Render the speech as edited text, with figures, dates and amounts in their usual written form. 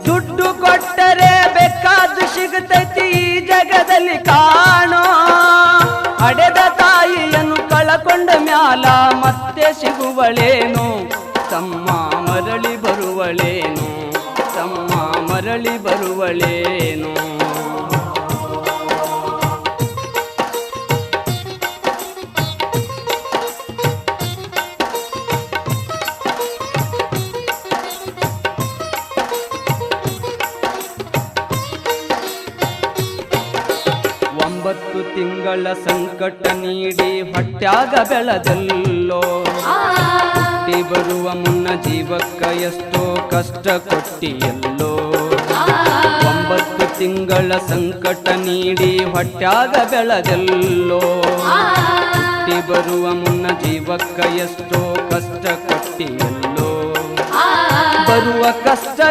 ದುಡ್ಡು ಕೊಟ್ಟರೆ ಬೇಕಾದ್ದು ಸಿಗುತ್ತೈತಿ ಈ ಜಗದಲ್ಲಿ ಕಾಣೋ. ಹಡೆದ ತಾಯಿಯನ್ನು ಕಳಕೊಂಡ ಮ್ಯಾಲ ಮತ್ತೆ ಸಿಗುವಳೇನು, ತಮ್ಮ ಮರಳಿ ಬರುವಳೇನು, ತಮ್ಮ ಮರಳಿ ಬರುವಳೇನು. ಒಂಬತ್ತು ತಿಂಗಳ ಸಂಕಟ ನೀಡಿ ಹೊಟ್ಯಾಗ ಬೆಳೆದಲ್ಲೋ. ಹುಟ್ಟಿ ಬರುವ ಮುನ್ನ ಜೀವಕ್ಕ ಎಷ್ಟೋ ಕಷ್ಟ ಕೊಟ್ಟಿಯಲ್ಲೋ. 9 ತಿಂಗಳ ಸಂಕಟ ನೀಡಿ ಹೊಟ್ಯಾಗ ಬೆಳೆದಲ್ಲೋ. ಹುಟ್ಟಿ ಬರುವ ಮುನ್ನ ಜೀವಕ್ಕ ಎಷ್ಟೋ ಕಷ್ಟ ಕೊಟ್ಟಿಯಲ್ಲೋ. ಬರುವ ಕಷ್ಟ